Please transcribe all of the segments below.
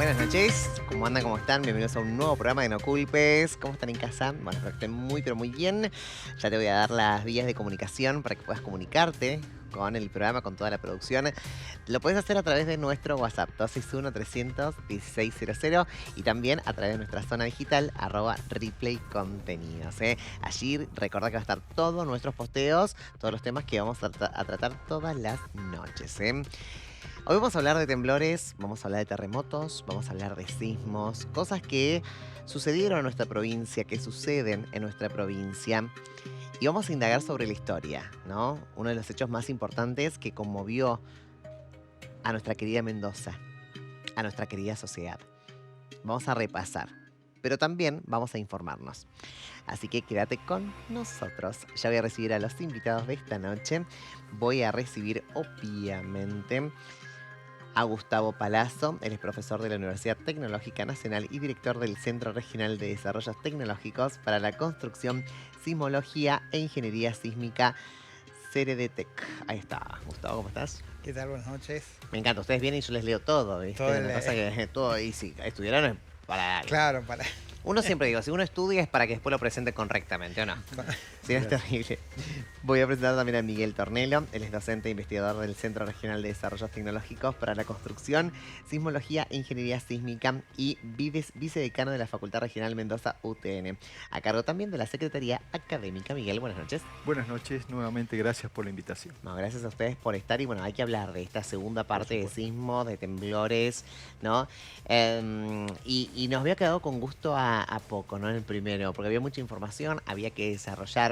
Buenas noches, ¿cómo andan? ¿Cómo están? Bienvenidos a un nuevo programa de No Culpes. ¿Cómo están en casa? Bueno, espero que estén muy, pero muy bien. Ya te voy a dar las vías de comunicación para que puedas comunicarte con el programa, con toda la producción. Lo puedes hacer a través de nuestro WhatsApp, 261-300-1600, y también a través de nuestra zona digital, @replay contenidos. Allí recordá que va a estar todos nuestros posteos, todos los temas que vamos a tratar todas las noches. Hoy vamos a hablar de temblores, vamos a hablar de terremotos, vamos a hablar de sismos, cosas que sucedieron en nuestra provincia, que suceden en nuestra provincia. Y vamos a indagar sobre la historia, ¿no? Uno de los hechos más importantes que conmovió a nuestra querida Mendoza, a nuestra querida sociedad. Vamos a repasar, pero también vamos a informarnos. Así que quédate con nosotros. Ya voy a recibir a los invitados de esta noche. Voy a recibir, obviamente, a Gustavo Palazzo. Él es profesor de la Universidad Tecnológica Nacional y director del Centro Regional de Desarrollos Tecnológicos para la Construcción, Sismología e Ingeniería Sísmica, CEREDETEC. Ahí está. Gustavo, ¿cómo estás? ¿Qué tal? Buenas noches. Me encanta. Ustedes vienen y yo les leo todo, Todo ¿viste? el, Me pasa que todo, y si estudiaron es para algo. claro, para... Uno siempre digo, si uno estudia es para que después lo presente correctamente, ¿o no? Sí, es terrible. Voy a presentar también a Miguel Tornelo. Él es docente e investigador del Centro Regional de Desarrollos Tecnológicos para la Construcción, Sismología e Ingeniería Sísmica y vicedecano de la Facultad Regional Mendoza UTN. A cargo también de la Secretaría Académica. Miguel, buenas noches. Buenas noches, nuevamente gracias por la invitación. No, gracias a ustedes por estar y bueno, hay que hablar de esta segunda Por parte de supuesto. sismos, de temblores, ¿no? Y nos había quedado con gusto a poco, ¿no? En el primero, porque había mucha información, había que desarrollar.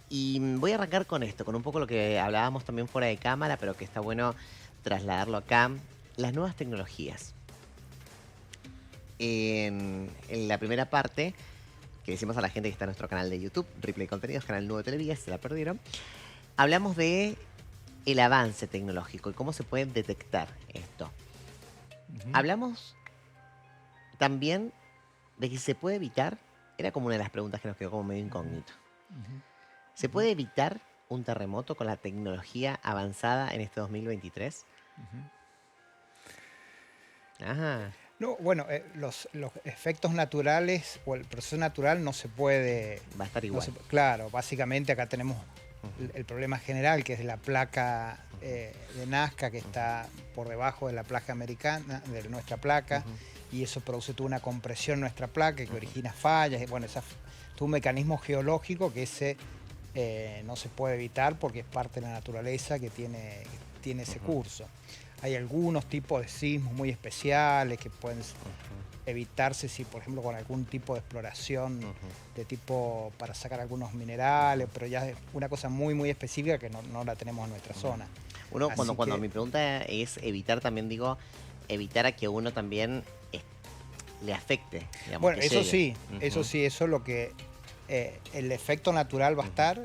Y voy a arrancar con esto, con un poco lo que hablábamos también fuera de cámara, pero que está bueno trasladarlo acá. Las nuevas tecnologías. En la primera parte, que decimos a la gente que está en nuestro canal de YouTube, Replay Contenidos, canal nuevo de Televisa, si se la perdieron, hablamos de el avance tecnológico y cómo se puede detectar esto. Ujú. Hablamos también de que se puede evitar, era como una de las preguntas que nos quedó como medio incógnito. Ujú. ¿Se Ujú. puede evitar un terremoto con la tecnología avanzada en este 2023? Ujú. Ajá. No, bueno, los efectos naturales o el proceso natural no se puede... Va a estar no igual. claro, básicamente acá tenemos Ujú, el problema general, que es la placa ujú, de Nazca, que está por debajo de la placa americana, de nuestra placa, ujú, y eso produce toda una compresión en nuestra placa que ujú, origina fallas. Y bueno, todo un mecanismo geológico que no se puede evitar porque es parte de la naturaleza que tiene ese ujú, curso. Hay algunos tipos de sismos muy especiales que pueden ujú, evitarse si, por ejemplo, con algún tipo de exploración ujú, de tipo para sacar algunos ujú, minerales, pero ya es una cosa muy, muy específica que no la tenemos en nuestra ujú. zona. Uno, Así cuando que, mi pregunta es evitar, también digo, evitar a que uno también le afecte, digamos, bueno, que llegue. eso Ujú, sí, eso es lo que el efecto natural va a ujú, estar,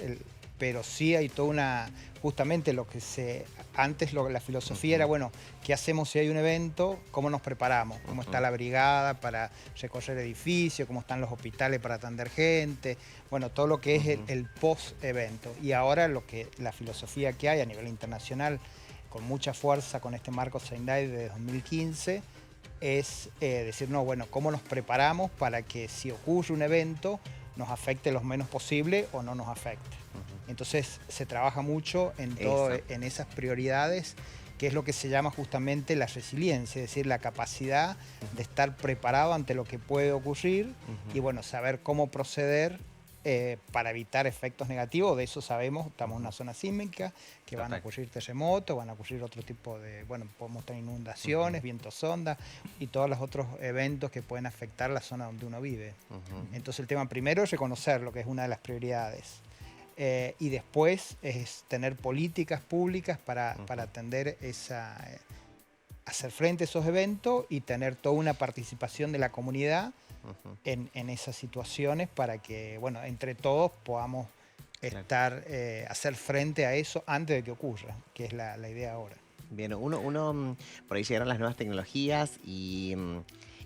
pero sí hay toda una, justamente la filosofía era, ujú, bueno, ¿qué hacemos si hay un evento? ¿Cómo nos preparamos? ¿Cómo está ujú, la brigada para recorrer edificios? ¿Cómo están los hospitales para atender gente? Bueno, todo lo que es ujú, el post-evento. Y ahora la filosofía que hay a nivel internacional, con mucha fuerza con este marco Sendai de 2015, es decir, no, bueno, ¿cómo nos preparamos para que si ocurre un evento nos afecte lo menos posible o no nos afecte? ujú. Entonces se trabaja mucho Eso. en esas prioridades, que es lo que se llama justamente la resiliencia, es decir, la capacidad de Ujú, estar preparado ante lo que puede ocurrir y ujú, bueno, saber cómo proceder para evitar efectos negativos. De eso sabemos, estamos en ujú. una zona sísmica, que van a Total. ocurrir terremotos, van a ocurrir otro tipo de, bueno, podemos tener Ujú, inundaciones, vientos sonda y todos los otros eventos que pueden afectar la zona donde uno vive. ujú, Ujú. Entonces el tema primero es reconocer lo que es una de las prioridades. Y después es tener políticas públicas para ujú, atender hacer frente a esos eventos y tener toda una participación de la comunidad ujú. en esas situaciones para que, bueno, entre todos podamos Claro. hacer frente a eso antes de que ocurra, que es la idea ahora. Bien, por ahí llegaron las nuevas tecnologías y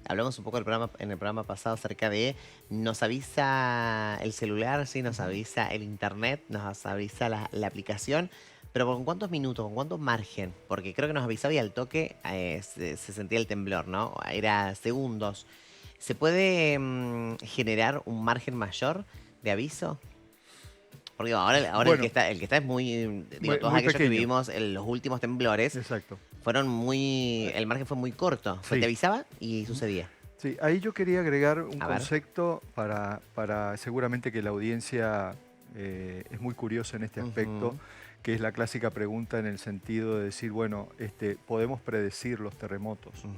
hablamos un poco en el programa pasado acerca de nos avisa el celular, sí, nos Ujú. avisa el internet, nos avisa la aplicación, Pero ¿con cuántos minutos, con cuánto margen? Porque creo que nos avisaba y al toque se sentía el temblor, ¿no? Era segundos. ¿Se puede generar un margen mayor de aviso? Porque digo, ahora Bueno, el que está es muy, digo, todos muy aquellos que pequeño. vivimos en los últimos temblores Exacto. fueron muy, el margen fue muy corto. Fue, te Sí, avisaba y sucedía. sí. Ahí yo quería agregar un A ver. concepto para seguramente que la audiencia es muy curiosa en este aspecto, Ujú, que es la clásica pregunta en el sentido de decir, bueno, ¿podemos predecir los terremotos? ujú,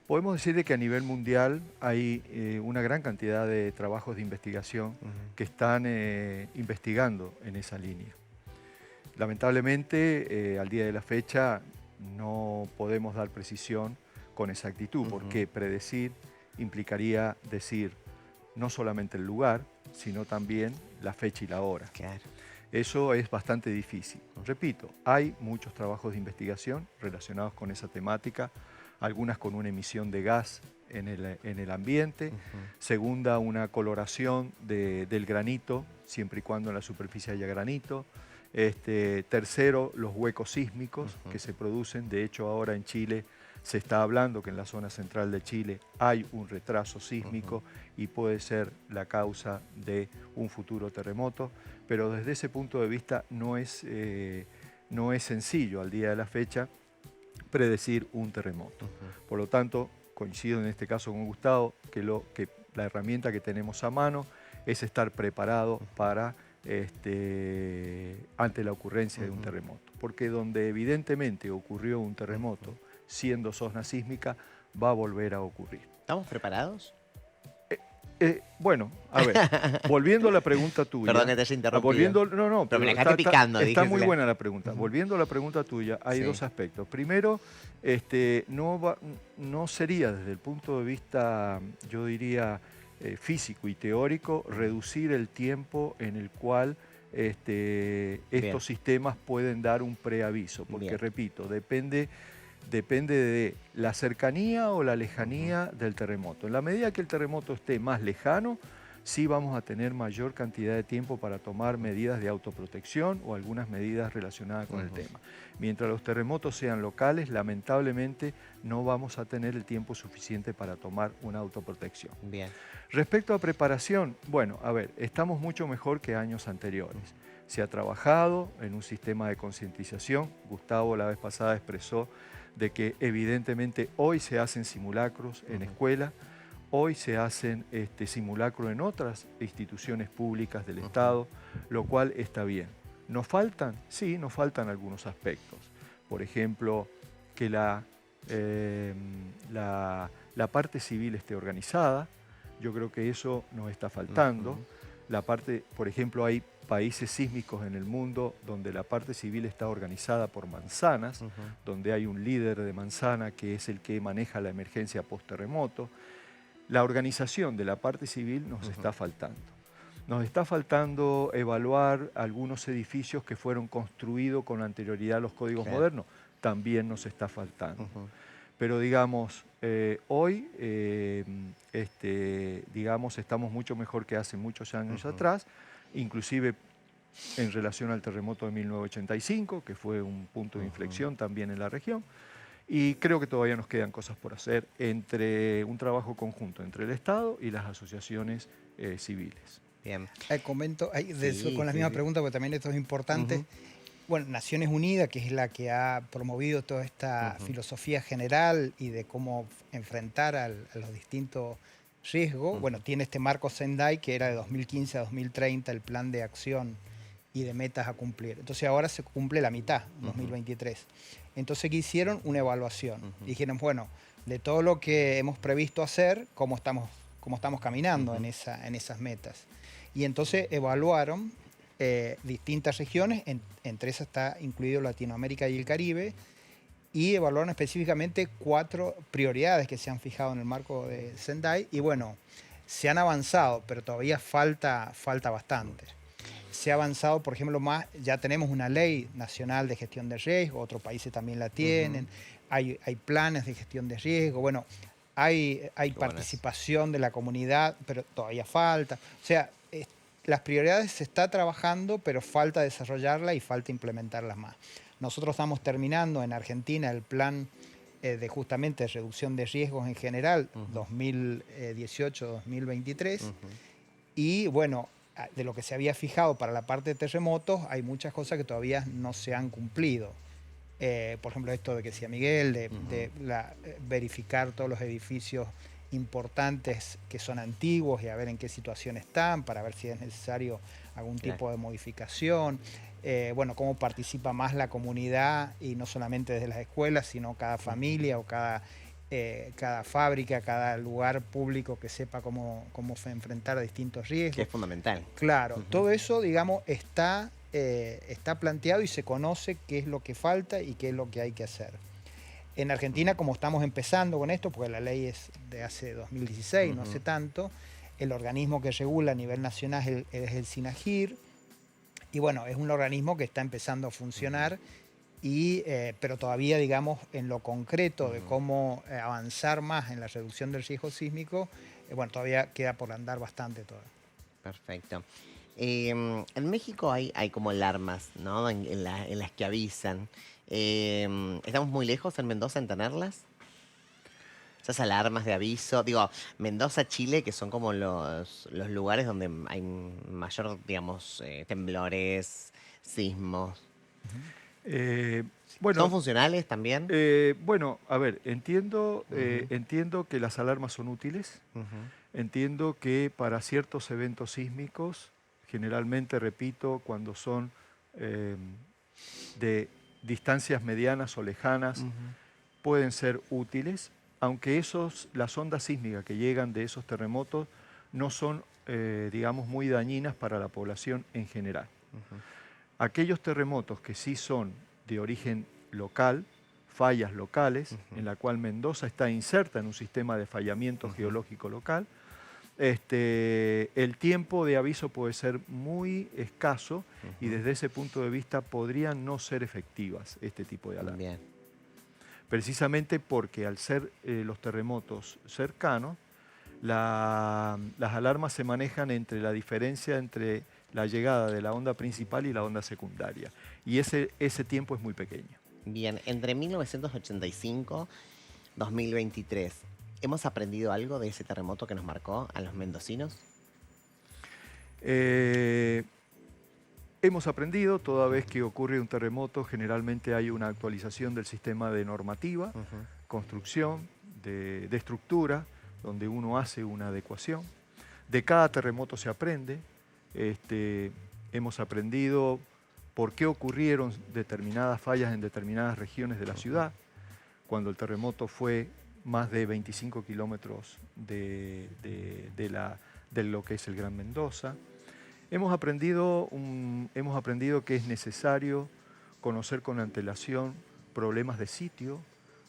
Podemos decir de que a nivel mundial hay una gran cantidad de trabajos de investigación ujú, que están investigando en esa línea. Lamentablemente, al día de la fecha, no podemos dar precisión con exactitud, ujú. porque predecir implicaría decir no solamente el lugar, sino también la fecha y la hora. Claro. Eso es bastante difícil. Repito, hay muchos trabajos de investigación relacionados con esa temática, algunas con una emisión de gas en el ambiente, Ujú, segunda, una coloración del granito, siempre y cuando en la superficie haya granito. Tercero, los huecos sísmicos ujú, que se producen. De hecho, ahora en Chile se está hablando que en la zona central de Chile hay un retraso sísmico ujú. y puede ser la causa de un futuro terremoto, pero desde ese punto de vista no es sencillo al día de la fecha predecir un terremoto. Ujú, Por lo tanto, coincido en este caso con Gustavo, que la herramienta que tenemos a mano es estar preparado para ante la ocurrencia de un ujú. terremoto. Porque donde evidentemente ocurrió un terremoto, siendo zona sísmica, va a volver a ocurrir. ¿Estamos preparados? Bueno, a ver, volviendo a la pregunta Perdón tuya, que te haya interrumpido. no, Pero me la pero dejaste picando, está dije. muy buena la pregunta. Ujú. Volviendo a la pregunta tuya, hay Sí. dos aspectos. Primero, no sería desde el punto de vista, yo diría, físico y teórico, reducir el tiempo en el cual Bien, estos sistemas pueden dar un preaviso, porque bien. repito, depende de la cercanía o la Ujú, lejanía del terremoto. En la medida que el terremoto esté más lejano, sí vamos a tener mayor cantidad de tiempo para tomar medidas de autoprotección o algunas medidas relacionadas con el ujú. tema. Mientras los terremotos sean locales, lamentablemente no vamos a tener el tiempo suficiente para tomar una autoprotección. Bien. Respecto a preparación, bueno, a ver, estamos mucho mejor que años anteriores. Se ha trabajado en un sistema de concientización. Gustavo la vez pasada expresó de que evidentemente hoy se hacen simulacros en Ujú, escuela, hoy se hacen simulacros en otras instituciones públicas del ujú. Estado, lo cual está bien. ¿Nos faltan? Sí, nos faltan algunos aspectos. Por ejemplo, que eh, la parte civil esté organizada. Yo creo que eso nos está faltando. Ujú, La parte, por ejemplo, hay países sísmicos en el mundo donde la parte civil está organizada por manzanas, ujú, donde hay un líder de manzana que es el que maneja la emergencia post-terremoto. La organización de la parte civil nos ujú. está faltando. Nos está faltando evaluar algunos edificios que fueron construidos con anterioridad a los códigos Claro. modernos. También nos está faltando. Ujú, Pero digamos, hoy digamos, estamos mucho mejor que hace muchos años ujú. atrás, inclusive en relación al terremoto de 1985, que fue un punto de Ujú. inflexión también en la región. Y creo que todavía nos quedan cosas por hacer entre un trabajo conjunto entre el Estado y las asociaciones civiles. Bien. Comento Sí, con la sí, misma sí. pregunta, porque también esto es importante. Ujú, Bueno, Naciones Unidas, que es la que ha promovido toda esta ujú, filosofía general y de cómo enfrentar a los distintos riesgos, ujú, bueno, tiene este marco Sendai que era de 2015 a 2030, el plan de acción y de metas a cumplir. Entonces ahora se cumple la mitad, ujú, 2023. Entonces, ¿qué hicieron? Una evaluación. ujú, Dijeron, bueno, de todo lo que hemos previsto hacer, cómo estamos caminando ujú, en esas metas. Y entonces evaluaron distintas regiones, entre esas está incluido Latinoamérica y el Caribe, y evaluaron específicamente 4 prioridades que se han fijado en el marco de Sendai. Y bueno, se han avanzado, pero todavía falta bastante. Se ha avanzado, por ejemplo, ya tenemos una ley nacional de gestión de riesgo, otros países también la ujú. tienen, hay planes de gestión de riesgo, bueno, hay Qué bueno eso. participación de la comunidad, pero todavía falta. O sea, las prioridades se está trabajando, pero falta desarrollarla y falta implementarlas más. Nosotros estamos terminando en Argentina el plan de justamente reducción de riesgos en general, 2018-2023, y bueno, de lo que se había fijado para la parte de terremotos, hay muchas cosas que todavía no se han cumplido. Por ejemplo, esto de que decía Miguel, verificar todos los edificios importantes que son antiguos y a ver en qué situación están, para ver si es necesario algún tipo de modificación. Bueno, cómo participa más la comunidad y no solamente desde las escuelas, sino cada familia o cada fábrica, cada lugar público que sepa cómo enfrentar a distintos riesgos. Que es fundamental. Claro, todo eso, digamos, está planteado y se conoce qué es lo que falta y qué es lo que hay que hacer. En Argentina, como estamos empezando con esto, porque la ley es de hace 2016, no hace tanto, el organismo que regula a nivel nacional es el SINAGIR, y bueno, es un organismo que está empezando a funcionar, pero todavía, digamos, en lo concreto de cómo avanzar más en la reducción del riesgo sísmico, bueno, todavía queda por andar bastante todo. Perfecto. En México hay como alarmas, ¿no? En las que avisan. ¿Estamos muy lejos en Mendoza en tenerlas? Esas alarmas de aviso. Digo, Mendoza, Chile, que son como los lugares donde hay mayor, digamos, temblores, sismos. ¿Son Bueno, funcionales también? bueno, a ver, entiendo que las alarmas son útiles. Entiendo que para ciertos eventos sísmicos, generalmente, repito, cuando son de distancias medianas o lejanas, pueden ser útiles, aunque las ondas sísmicas que llegan de esos terremotos no son, digamos, muy dañinas para la población en general. Aquellos terremotos que sí son de origen local, fallas locales, en la cual Mendoza está inserta en un sistema de fallamiento geológico local, el tiempo de aviso puede ser muy escaso y desde ese punto de vista podrían no ser efectivas este tipo de alarmas. Bien. Precisamente porque al ser los terremotos cercanos, las alarmas se manejan entre la diferencia entre la llegada de la onda principal y la onda secundaria. Y ese tiempo es muy pequeño. Bien, entre 1985 y 2023, ¿hemos aprendido algo de ese terremoto que nos marcó a los mendocinos? Hemos aprendido, toda vez que ocurre un terremoto, generalmente hay una actualización del sistema de normativa, construcción, de estructura, donde uno hace una adecuación. De cada terremoto se aprende. Hemos aprendido por qué ocurrieron determinadas fallas en determinadas regiones de la ciudad, cuando el terremoto fue más de 25 kilómetros de lo que es el Gran Mendoza. Hemos aprendido que es necesario conocer con antelación problemas de sitio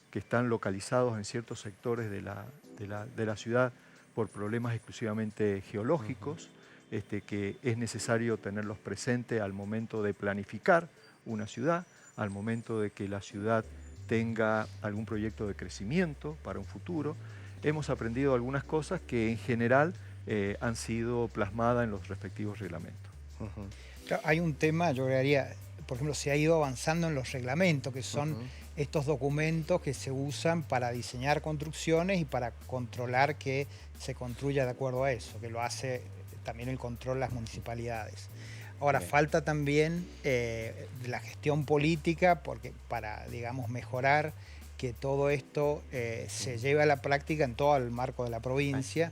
que están localizados en ciertos sectores de la ciudad por problemas exclusivamente geológicos, que es necesario tenerlos presentes al momento de planificar una ciudad, al momento de que la ciudad tenga algún proyecto de crecimiento para un futuro. Hemos aprendido algunas cosas que en general han sido plasmadas en los respectivos reglamentos. Claro, hay un tema, yo agregaría, por ejemplo, se ha ido avanzando en los reglamentos, que son estos documentos que se usan para diseñar construcciones y para controlar que se construya de acuerdo a eso, que lo hace también el control las municipalidades. Ahora, falta también la gestión política para, digamos, mejorar que todo esto se lleve a la práctica en todo el marco de la provincia.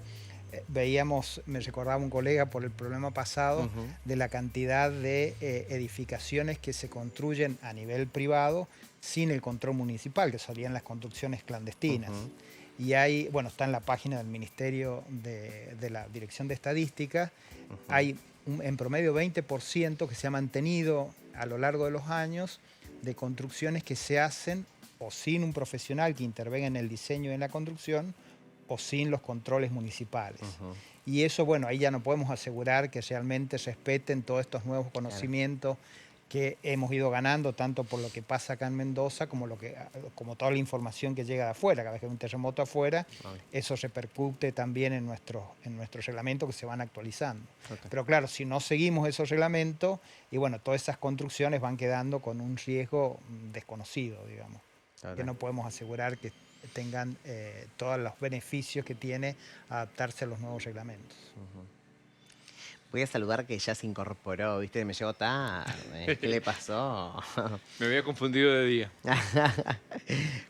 Veíamos, me recordaba un colega por el problema pasado, de la cantidad de edificaciones que se construyen a nivel privado sin el control municipal, que serían las construcciones clandestinas. Y hay, bueno, está en la página del Ministerio de la Dirección de Estadística, hay en promedio 20% que se ha mantenido a lo largo de los años de construcciones que se hacen o sin un profesional que intervenga en el diseño y en la construcción, o sin los controles municipales. Y eso, bueno, ahí ya no podemos asegurar que realmente respeten todos estos nuevos conocimientos que hemos ido ganando tanto por lo que pasa acá en Mendoza como toda la información que llega de afuera. Cada vez que hay un terremoto afuera, eso repercute también en nuestros reglamentos que se van actualizando. Pero claro, si no seguimos esos reglamentos, y bueno, todas esas construcciones van quedando con un riesgo desconocido, digamos, que no podemos asegurar que tengan todos los beneficios que tiene adaptarse a los nuevos reglamentos. Voy a saludar que ya se incorporó, ¿viste? Me llegó tarde. ¿Qué le pasó? Me había confundido de día.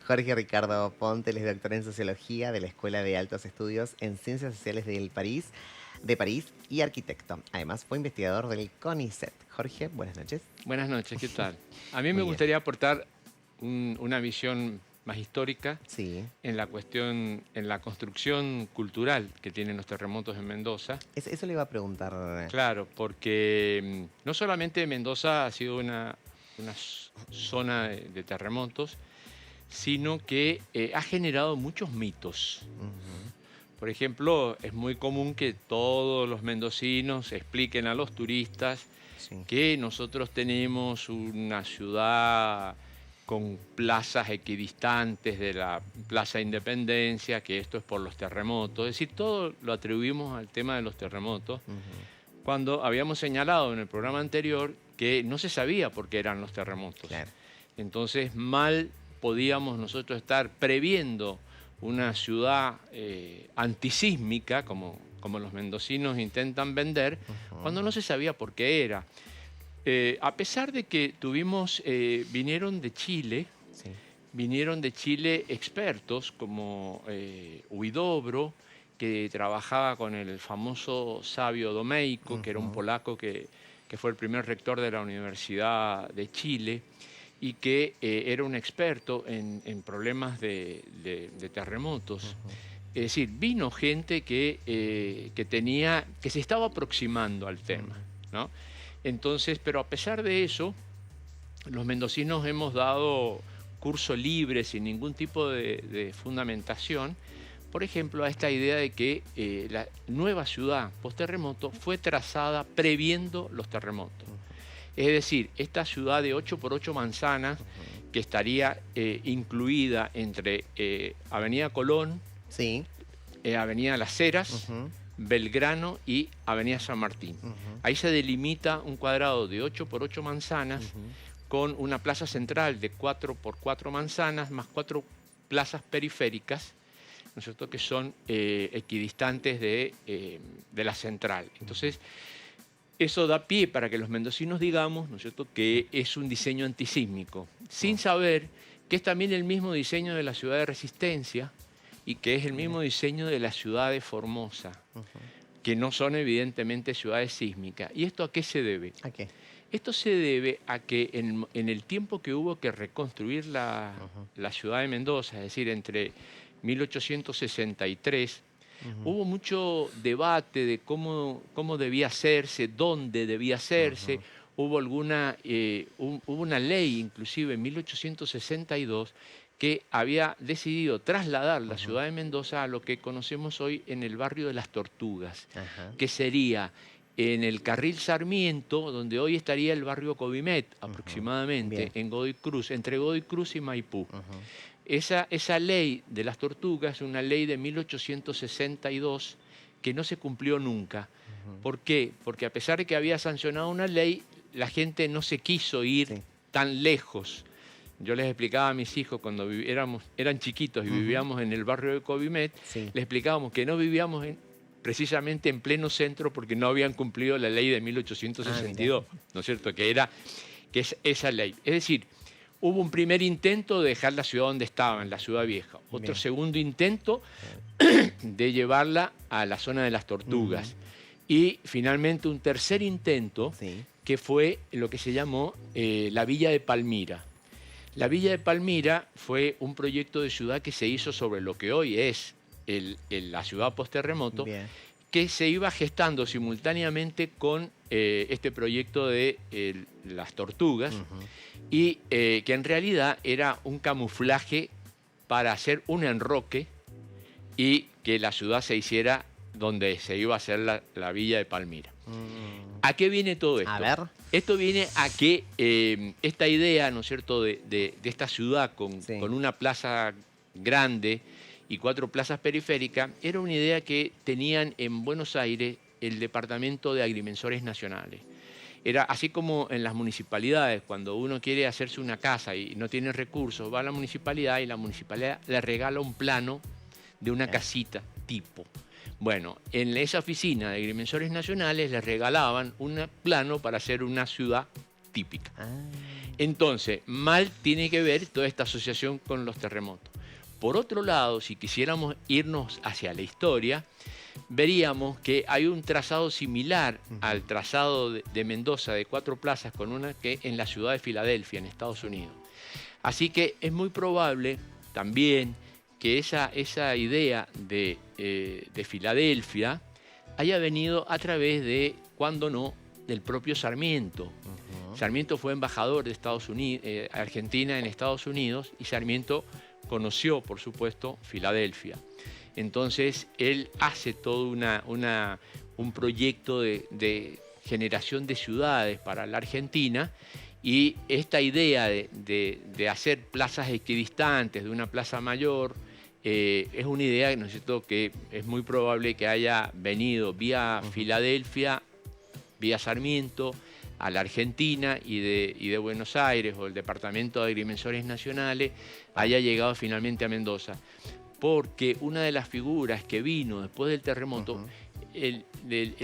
Jorge Ricardo Ponte, él es doctor en Sociología de la Escuela de Altos Estudios en Ciencias Sociales de París y arquitecto. Además, fue investigador del CONICET. Jorge, buenas noches. Buenas noches, ¿qué tal? A mí Muy me bien. gustaría aportar una visión más histórica Sí. en la construcción cultural que tienen los terremotos en Mendoza. Eso le iba a preguntar. Claro, porque no solamente Mendoza ha sido una zona de terremotos, sino que ha generado muchos mitos. Por ejemplo, es muy común que todos los mendocinos expliquen a los turistas que nosotros tenemos una ciudad con plazas equidistantes de la Plaza Independencia, que esto es por los terremotos. Es decir, todo lo atribuimos al tema de los terremotos, cuando habíamos señalado en el programa anterior que no se sabía por qué eran los terremotos. Claro. Entonces, mal podíamos nosotros estar previendo una ciudad antisísmica, como los mendocinos intentan vender, cuando no se sabía por qué era. A pesar de que vinieron de Chile expertos como Huidobro, que trabajaba con el famoso Savio Domeico, que era un polaco que fue el primer rector de la Universidad de Chile y que era un experto en problemas de terremotos. Es decir, vino gente que se estaba aproximando al tema, ¿no? Entonces, pero a pesar de eso, los mendocinos hemos dado curso libre, sin ningún tipo de fundamentación, por ejemplo, a esta idea de que la nueva ciudad post-terremoto fue trazada previendo los terremotos. Es decir, esta ciudad de 8x8 manzanas, que estaría incluida entre Avenida Colón, Avenida Las Heras, Belgrano y Avenida San Martín. Ahí se delimita un cuadrado de 8x8 manzanas con una plaza central de 4x4 manzanas más 4 plazas periféricas, ¿no es cierto?, que son equidistantes de la central. Entonces, eso da pie para que los mendocinos digamos, ¿no es cierto?, que es un diseño antisísmico, sin saber que es también el mismo diseño de la ciudad de Resistencia y que es el mismo diseño de la ciudad de Formosa, que no son evidentemente ciudades sísmicas. ¿Y esto a qué se debe? ¿A qué? Esto se debe a que en el tiempo que hubo que reconstruir la ciudad de Mendoza, es decir, entre 1863, hubo mucho debate de cómo debía hacerse, dónde debía hacerse. Hubo una ley, inclusive en 1862, que había decidido trasladar la ciudad de Mendoza a lo que conocemos hoy en el barrio de Las Tortugas, que sería en el carril Sarmiento, donde hoy estaría el barrio Covimet, aproximadamente, en Godoy Cruz, entre Godoy Cruz y Maipú. Esa ley de Las Tortugas es una ley de 1862 que no se cumplió nunca. ¿Por qué? Porque a pesar de que había sancionado una ley, la gente no se quiso ir tan lejos. Yo les explicaba a mis hijos cuando eran chiquitos y vivíamos en el barrio de Covimet, les explicábamos que no vivíamos precisamente en pleno centro porque no habían cumplido la ley de 1862, ¿no es cierto? Que es esa ley. Es decir, hubo un primer intento de dejar la ciudad donde estaba, en la ciudad vieja. Otro segundo intento de llevarla a la zona de Las Tortugas. Y finalmente un tercer intento que fue lo que se llamó la Villa de Palmira. La Villa de Palmira fue un proyecto de ciudad que se hizo sobre lo que hoy es la ciudad post-terremoto, que se iba gestando simultáneamente con este proyecto de Las Tortugas, y que en realidad era un camuflaje para hacer un enroque y que la ciudad se hiciera donde se iba a hacer la Villa de Palmira. ¿A qué viene todo esto? A ver. Esto viene a que esta idea, ¿no es cierto?, de esta ciudad Sí. con una plaza grande y 4 plazas periféricas, era una idea que tenían en Buenos Aires el Departamento de Agrimensores Nacionales. Era así como en las municipalidades, cuando uno quiere hacerse una casa y no tiene recursos, va a la municipalidad y la municipalidad le regala un plano de una casita tipo. Bueno, en esa oficina de agrimensores nacionales les regalaban un plano para hacer una ciudad típica. Ah, Entonces, mal tiene que ver toda esta asociación con los terremotos. Por otro lado, si quisiéramos irnos hacia la historia, veríamos que hay un trazado similar al trazado de Mendoza de 4 plazas con una que en la ciudad de Filadelfia, en Estados Unidos. Así que es muy probable también que esa idea de Filadelfia haya venido a través de, cuando no, del propio Sarmiento. Sarmiento fue embajador de Estados Unidos, Argentina en Estados Unidos, y Sarmiento conoció, por supuesto, Filadelfia. Entonces, él hace todo un proyecto de generación de ciudades para la Argentina, y esta idea de hacer plazas equidistantes de una plaza mayor es una idea, ¿no es cierto?, que es muy probable que haya venido vía Filadelfia, vía Sarmiento, a la Argentina, y de Buenos Aires o el Departamento de Agrimensores Nacionales haya llegado finalmente a Mendoza. Porque una de las figuras que vino después del terremoto, el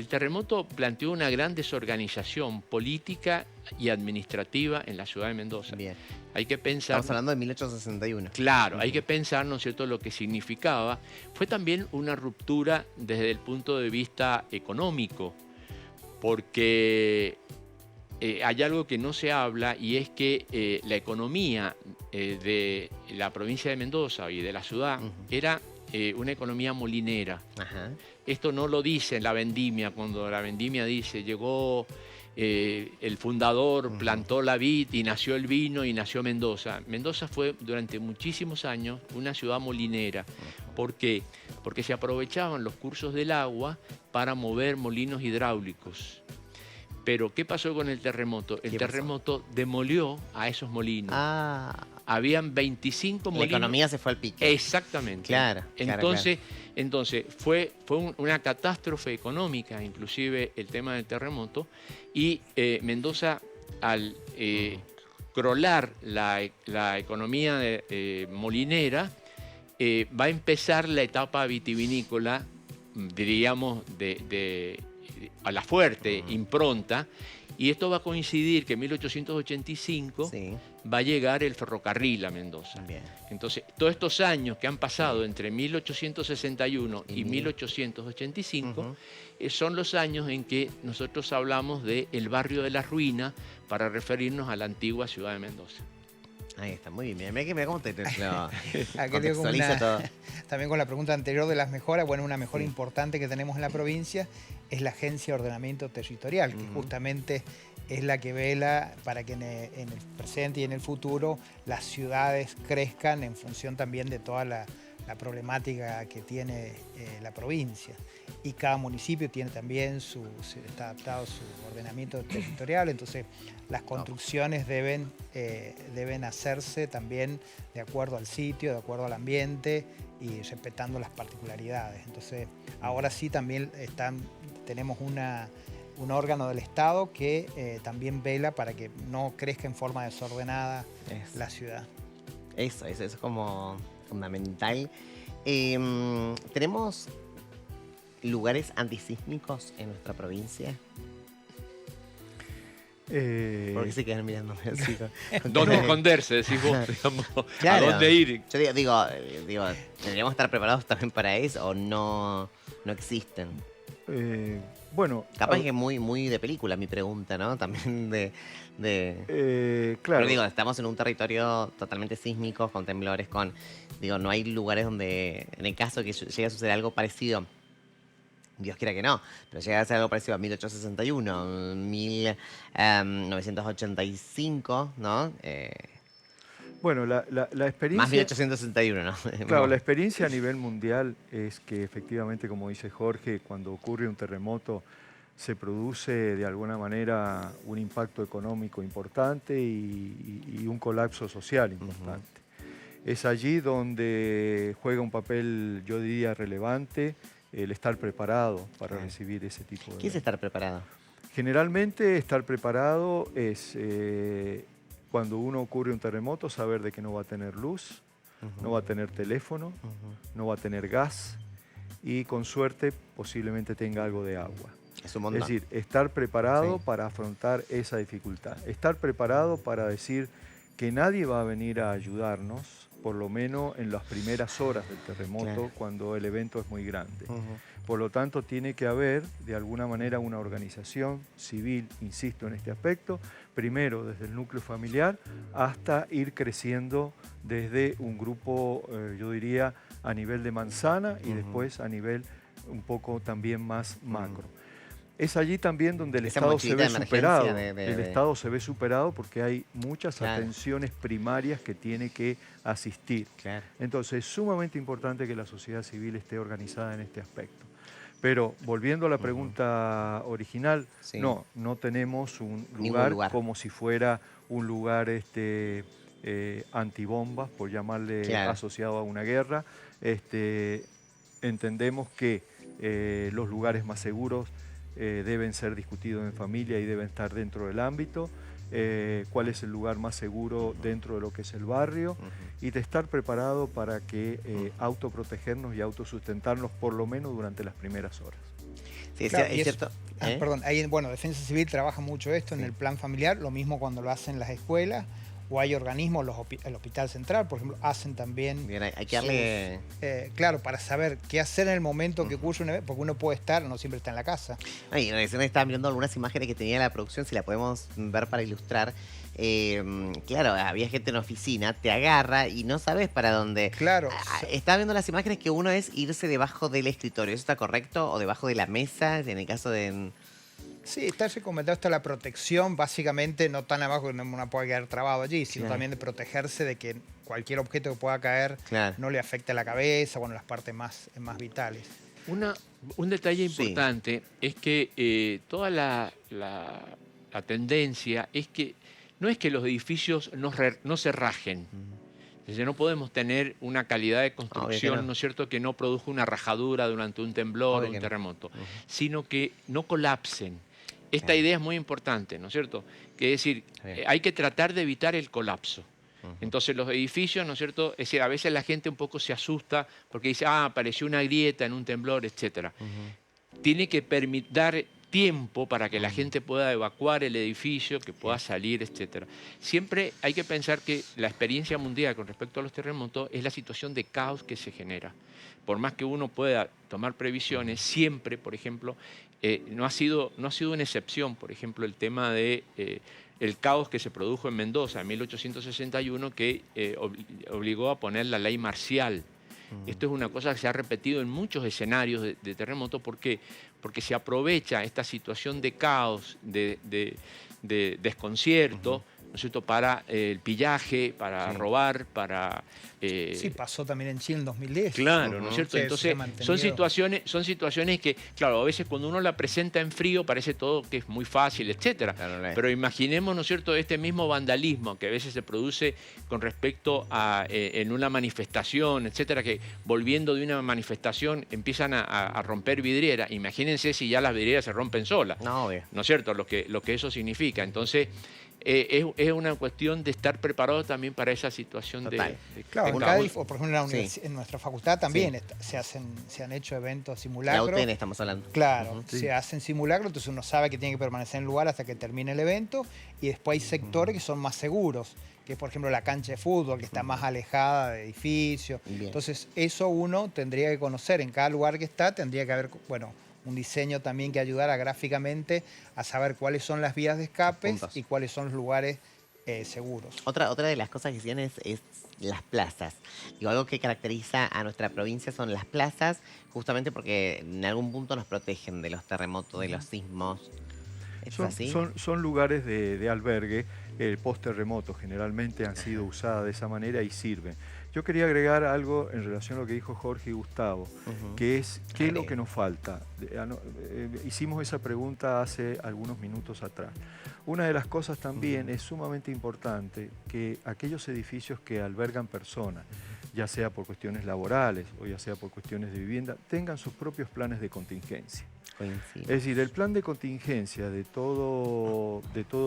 terremoto planteó una gran desorganización política y administrativa en la ciudad de Mendoza. bien. Hay que pensar... Estamos hablando de 1861. Claro, hay que pensar, ¿no es cierto?, lo que significaba. Fue también una ruptura desde el punto de vista económico, porque hay algo que no se habla, y es que la economía de la provincia de Mendoza y de la ciudad era una economía molinera. Ajá. Esto no lo dice en la vendimia, cuando la vendimia dice llegó el fundador, plantó la vid y nació el vino y nació Mendoza. Mendoza fue durante muchísimos años una ciudad molinera. ¿Por qué? Porque se aprovechaban los cursos del agua para mover molinos hidráulicos. Pero, ¿qué pasó con el terremoto? El terremoto demolió a esos molinos. Ah, Habían 25 la molinos. economía se fue al pique. Exactamente. Claro, claro, Entonces fue una catástrofe económica, inclusive el tema del terremoto, y Mendoza, al crolar la economía molinera, va a empezar la etapa vitivinícola, diríamos, a la fuerte impronta, y esto va a coincidir que en 1885 Sí. va a llegar el ferrocarril a Mendoza. Bien. Entonces, todos estos años que han pasado entre 1861 y Y 1885 son los años en que nosotros hablamos del barrio de la ruina para referirnos a la antigua ciudad de Mendoza. Ahí está, muy bien. Mira cómo te lo Aquí tengo contextualiza todo. también con la pregunta anterior de las mejoras, bueno, una mejora importante que tenemos en la provincia es la Agencia de Ordenamiento Territorial, que justamente es la que vela para que en el presente y en el futuro las ciudades crezcan en función también de toda la problemática que tiene la provincia. Y cada municipio tiene también está adaptado su ordenamiento territorial, entonces las construcciones deben hacerse también de acuerdo al sitio, de acuerdo al ambiente y respetando las particularidades. Entonces ahora sí también tenemos un órgano del Estado que también vela para que no crezca en forma desordenada la ciudad. Eso es como fundamental. ¿Tenemos lugares antisísmicos en nuestra provincia? ¿Por qué se quedan mirándome así? ¿Dónde esconderse, decís vos? Digamos, Claro. ¿a dónde ir? Yo digo, ¿deberíamos estar preparados también para eso o no existen? Bueno, Capaz que es muy de película mi pregunta, ¿no? También claro. Pero digo, estamos en un territorio totalmente sísmico, con temblores, no hay lugares donde, en el caso que llegue a suceder algo parecido, Dios quiera que no, pero llega a ser algo parecido a 1861, 1985, ¿no? Bueno, la experiencia... Más 1861, ¿no? Claro, la experiencia a nivel mundial es que efectivamente, como dice Jorge, cuando ocurre un terremoto se produce de alguna manera un impacto económico importante y un colapso social importante. Es allí donde juega un papel, yo diría, relevante el estar preparado para recibir ese tipo de... ¿Qué es estar preparado? Generalmente estar preparado es cuando uno ocurre un terremoto, saber de que no va a tener luz, no va a tener teléfono, no va a tener gas y con suerte posiblemente tenga algo de agua. Es un montón. Es decir, estar preparado para afrontar esa dificultad. Estar preparado para decir que nadie va a venir a ayudarnos, por lo menos en las primeras horas del terremoto, cuando el evento es muy grande. Por lo tanto, tiene que haber, de alguna manera, una organización civil, insisto en este aspecto, primero desde el núcleo familiar hasta ir creciendo desde un grupo, yo diría, a nivel de manzana y después a nivel un poco también más macro. Es allí también donde el Estado se ve superado. El Estado se ve superado porque hay muchas atenciones primarias que tiene que asistir. Entonces, es sumamente importante que la sociedad civil esté organizada en este aspecto. Pero, volviendo a la pregunta original, no tenemos un lugar como si fuera un lugar antibombas, por llamarle asociado a una guerra. Entendemos que los lugares más seguros deben ser discutidos en familia y deben estar dentro del ámbito, cuál es el lugar más seguro dentro de lo que es el barrio y de estar preparado para que autoprotegernos y autosustentarnos por lo menos durante las primeras horas. Sí, claro, es cierto. Perdón, ahí, bueno, Defensa Civil trabaja mucho esto en el plan familiar, lo mismo cuando lo hacen las escuelas, o hay organismos, el Hospital Central, por ejemplo, hacen también... Bien, hay que darle... claro, para saber qué hacer en el momento que ocurre un evento, porque uno puede estar, no siempre está en la casa. Y recién estaban viendo algunas imágenes que tenía la producción, si la podemos ver para ilustrar. Claro, había gente en la oficina, te agarra y no sabes para dónde. Claro. Estaba viendo las imágenes que uno es irse debajo del escritorio, ¿eso está correcto? ¿O debajo de la mesa, en el caso de...? Sí, está recomendado hasta la protección, básicamente no tan abajo que uno pueda quedar trabado allí, sino también de protegerse de que cualquier objeto que pueda caer no le afecte a la cabeza, bueno, las partes más vitales. Un detalle importante es que toda la tendencia es que no es que los edificios no se rajen. Es decir, no podemos tener una calidad de construcción, ¿no es cierto?, que no produzca una rajadura durante un temblor o un terremoto, sino que no colapsen. Esta idea es muy importante, ¿no es cierto? Que es decir, hay que tratar de evitar el colapso. Entonces los edificios, ¿no es cierto? Es decir, a veces la gente un poco se asusta porque dice, apareció una grieta en un temblor, etc. Tiene que dar tiempo para que la gente pueda evacuar el edificio, que pueda salir, etc. Siempre hay que pensar que la experiencia mundial con respecto a los terremotos es la situación de caos que se genera. Por más que uno pueda tomar previsiones, siempre, por ejemplo, no ha sido una excepción, por ejemplo, el tema de el caos que se produjo en Mendoza en 1861 que obligó a poner la ley marcial. Esto es una cosa que se ha repetido en muchos escenarios de terremoto. ¿Por qué? Porque se aprovecha esta situación de caos, de desconcierto, ¿no es cierto?, para el pillaje, para robar, para... sí, pasó también en Chile en 2010. Claro, ¿no es cierto? Entonces, son situaciones que, claro, a veces cuando uno la presenta en frío parece todo que es muy fácil, etcétera. Pero imaginemos, ¿no es cierto?, este mismo vandalismo que a veces se produce con respecto a en una manifestación, etcétera, que volviendo de una manifestación empiezan a romper vidrieras. Imagínense si ya las vidrieras se rompen solas. ¿No es cierto? Lo que eso significa. Entonces, es una cuestión de estar preparado también para esa situación de claro, en Cádiz, o por ejemplo en nuestra facultad también se han hecho eventos simulacros. La UTN estamos hablando. Claro, se hacen simulacros, entonces uno sabe que tiene que permanecer en el lugar hasta que termine el evento, y después hay sectores que son más seguros, que es por ejemplo la cancha de fútbol, que está más alejada de edificios. Entonces eso uno tendría que conocer en cada lugar que está, tendría que haber, bueno, un diseño también que ayudara gráficamente a saber cuáles son las vías de escape y cuáles son los lugares seguros. Otra de las cosas que decían es las plazas. Digo, algo que caracteriza a nuestra provincia son las plazas, justamente porque en algún punto nos protegen de los terremotos, de los sismos. ¿Es así? Son lugares de albergue. post-terremoto generalmente han sido usadas de esa manera y sirven. Yo quería agregar algo en relación a lo que dijo Jorge y Gustavo, que es ¿qué es lo que nos falta? Hicimos esa pregunta hace algunos minutos atrás. Una de las cosas también es sumamente importante que aquellos edificios que albergan personas, ya sea por cuestiones laborales o ya sea por cuestiones de vivienda, tengan sus propios planes de contingencia. Coincido. Es decir, el plan de contingencia de todo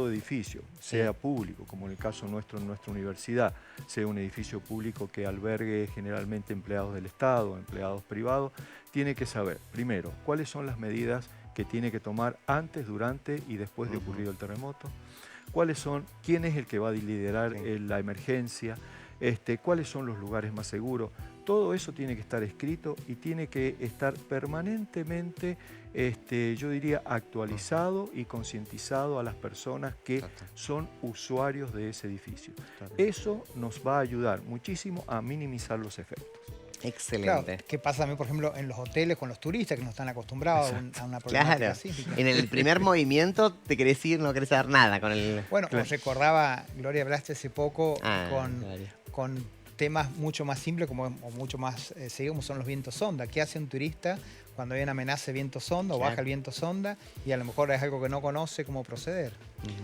edificio, sea público, como en el caso nuestro en nuestra universidad, sea un edificio público que albergue generalmente empleados del Estado, empleados privados, tiene que saber, primero, cuáles son las medidas que tiene que tomar antes, durante y después de ocurrido el terremoto, quién es el que va a liderar la emergencia, cuáles son los lugares más seguros. Todo eso tiene que estar escrito y tiene que estar permanentemente, yo diría, actualizado y concientizado a las personas que son usuarios de ese edificio. Eso nos va a ayudar muchísimo a minimizar los efectos. Excelente. Claro, ¿qué pasa también, por ejemplo, en los hoteles con los turistas que no están acostumbrados a una problemática Claro. así? En el primer movimiento te querés ir, no querés saber nada con el... Bueno, os recordaba, Gloria, hablaste hace poco Gloria. con temas mucho más simples o mucho más seguidos, como son los vientos sonda. ¿Qué hace un turista cuando hay una amenaza de viento sonda o baja el viento sonda y a lo mejor es algo que no conoce cómo proceder?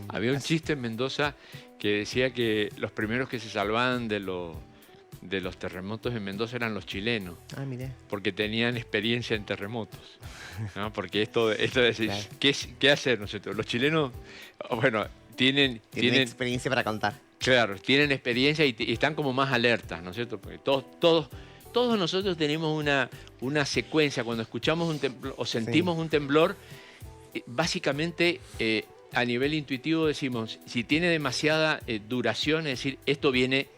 Había un chiste en Mendoza que decía que los primeros que se salvaban de los terremotos en Mendoza eran los chilenos, Mirá. porque tenían experiencia en terremotos, ¿no? Porque esto de decir, Claro. ¿qué hacer? ¿No es cierto? Los chilenos, bueno, tienen experiencia para contar. claro, tienen experiencia y están como más alertas, ¿no es cierto? Porque todos nosotros tenemos una secuencia, cuando escuchamos un temblor o sentimos un temblor, básicamente a nivel intuitivo decimos, si tiene demasiada duración, es decir, esto viene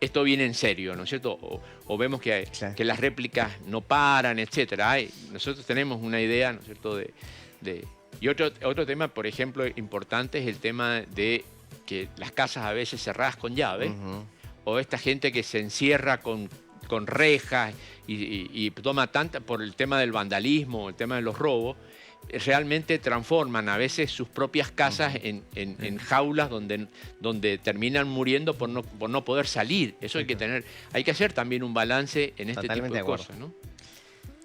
en serio, ¿no es cierto? O vemos que las réplicas no paran, etcétera. Nosotros tenemos una idea, ¿no es cierto? Y otro tema, por ejemplo, importante es el tema de que las casas a veces cerradas con llave, o esta gente que se encierra con rejas y toma tanta por el tema del vandalismo, el tema de los robos, realmente transforman a veces sus propias casas en jaulas donde terminan muriendo por no poder salir. Eso hay que hacer también un balance en este Totalmente tipo de de acuerdo. cosas, ¿no?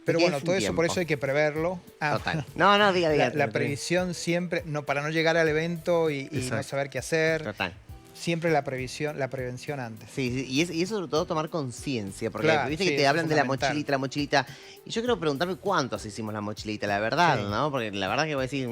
Pero Porque bueno, es un todo eso por tiempo. eso hay que preverlo. Total. No, diga. La previsión siempre, para no llegar al evento y no saber qué hacer. Total. Siempre la prevención antes. Sí, y eso sobre todo tomar conciencia, porque Claro, viste sí, que te eso es hablan de la fundamental. mochilita, y yo quiero preguntarme cuántos hicimos la mochilita, la verdad, Sí. ¿no? Porque la verdad que voy a decir,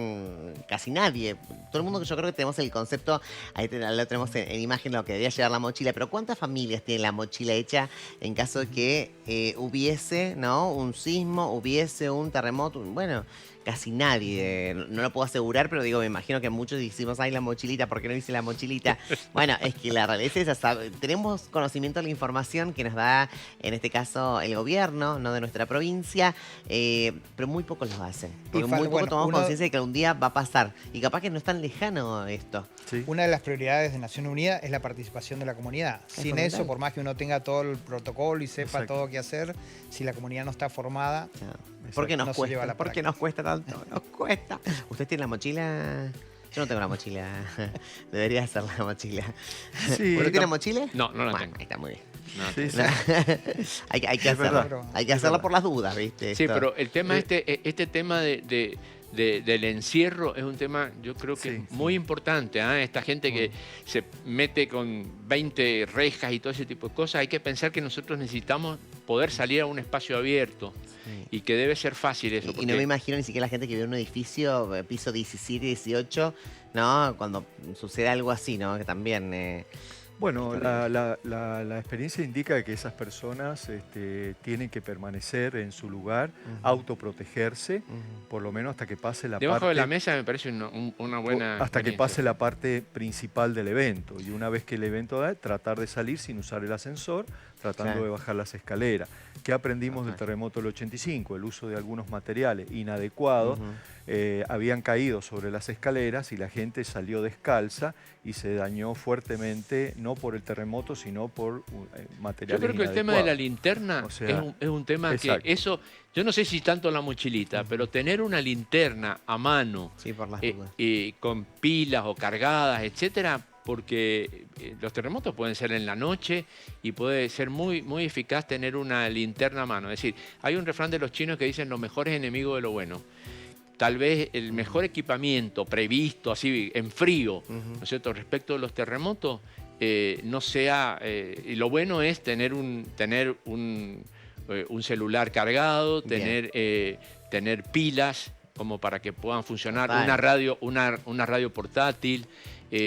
casi nadie. Todo el mundo que yo creo que tenemos el concepto, ahí lo tenemos en imagen lo que debería llevar la mochila, pero ¿cuántas familias tienen la mochila hecha en caso de que hubiese, ¿no? Un sismo, hubiese un terremoto? Bueno, casi nadie, no lo puedo asegurar, pero digo, me imagino que muchos decimos, ay, la mochilita, ¿por qué no hice la mochilita? Bueno, es que la realidad es esa, tenemos conocimiento de la información que nos da, en este caso, el gobierno, no de nuestra provincia, pero muy pocos lo hacen. Porque muy poco tomamos conciencia de que algún día va a pasar, y capaz que no es tan lejano esto. ¿Sí? Una de las prioridades de Naciones Unidas es la participación de la comunidad. Sin fundamental. eso, por más que uno tenga todo el protocolo y sepa Exacto. todo qué hacer, si la comunidad no está formada, ¿Por qué nos No se lleva a cuesta? la ¿Por qué práctica. nos cuesta tanto? Nos cuesta. ¿Usted tiene la mochila? Yo no tengo la mochila. Debería hacer la mochila. Sí, ¿Usted tiene mochila? No la Bueno, tengo. ahí está muy bien. No, Sí, sí. hay que Es hacerla. verdad. Hay que hacerla por las dudas, ¿viste? Sí, Esto. pero el tema este tema del encierro es un tema, yo creo que Sí, es muy importante. Esta gente que se mete con 20 rejas y todo ese tipo de cosas, hay que pensar que nosotros necesitamos poder salir a un espacio abierto y que debe ser fácil eso. Y no me imagino ni siquiera la gente que vive en un edificio, piso 17, 18, ¿no? Cuando sucede algo así, ¿no? Que también... Bueno, la experiencia indica que esas personas tienen que permanecer en su lugar, autoprotegerse, por lo menos hasta que pase la Debajo parte... de la mesa me parece una buena hasta que experiencia. pase la parte principal del evento. Y una vez que el evento da, tratar de salir sin usar el ascensor, tratando Claro. de bajar las escaleras. ¿Qué aprendimos del terremoto del 85? El uso de algunos materiales inadecuados habían caído sobre las escaleras y la gente salió descalza y se dañó fuertemente, no por el terremoto, sino por materiales Yo creo que el tema de la inadecuados. linterna O sea, es un tema exacto. que eso, yo no sé si tanto la mochilita, pero tener una linterna a mano Sí, por las dudas. con pilas o cargadas, etcétera, porque los terremotos pueden ser en la noche y puede ser muy, muy eficaz tener una linterna a mano. Es decir, hay un refrán de los chinos que dicen lo mejor es enemigo de lo bueno. Tal vez el mejor equipamiento previsto, así en frío, ¿no es cierto?, respecto de los terremotos, no sea... y lo bueno es tener un celular cargado, tener pilas como para que puedan funcionar, Total. una radio portátil.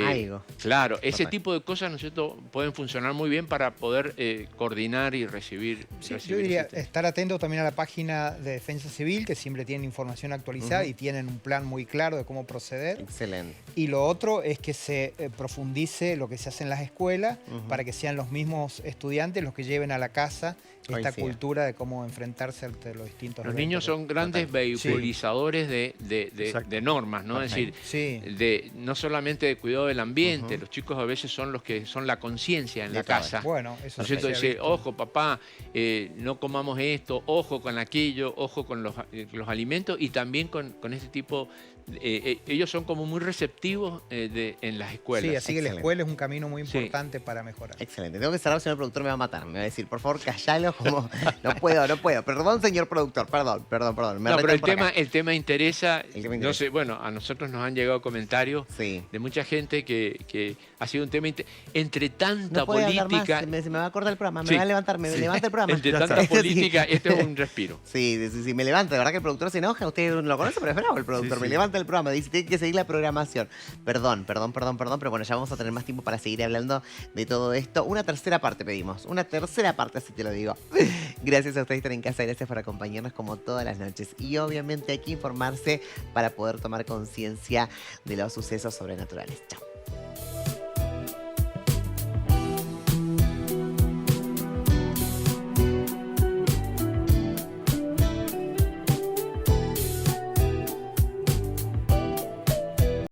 Algo. Claro, ese Total. tipo de cosas, ¿no es cierto?, pueden funcionar muy bien para poder coordinar y recibir. Sí, yo recibir diría asistencia. estar atento también a la página de Defensa Civil, que siempre tienen información actualizada y tienen un plan muy claro de cómo proceder. Excelente. Y lo otro es que se profundice lo que se hace en las escuelas para que sean los mismos estudiantes los que lleven a la casa esta Coincido. cultura de cómo enfrentarse ante los distintos Los eventos. niños son grandes Total. vehiculizadores Exacto. de normas, ¿no? Es decir, Sí, no solamente de cuidado del ambiente, los chicos a veces son los que son la conciencia en De la todo. casa. bueno, eso ¿No es sí cierto? se ha Dice, visto. ojo papá, no comamos esto, ojo con aquello, ojo con los alimentos y también con este tipo, ellos son como muy receptivos en las escuelas. Sí, así que la Excelente. escuela es un camino muy Sí. importante para mejorar. Excelente. Tengo que cerrar, señor productor, me va a matar. Me va a decir, por favor, callalo como... No puedo, no puedo. Perdón, señor productor, perdón. Me No, pero retan por acá. el tema interesa. El tema No interesa. sé, bueno, a nosotros nos han llegado comentarios Sí. de mucha gente que ha sido un tema entre tanta No puede hablar política. más, se me va a cortar el programa, Sí. me va a levantar, me Sí. levanta el programa. Entre Ya tanta está. política, este es un respiro. Sí, me levanta. De verdad que el productor se enoja. Usted no lo conoce, pero es bravo el productor. Sí, Me sí. levanta el programa. Dice, tiene que seguir la programación. Perdón. Pero bueno, ya vamos a tener más tiempo para seguir hablando de todo esto. Una tercera parte pedimos. Una tercera parte, así te lo digo. Gracias a ustedes por estar en casa. Gracias por acompañarnos como todas las noches. Y obviamente hay que informarse para poder tomar conciencia de los sucesos sobrenaturales. Chao.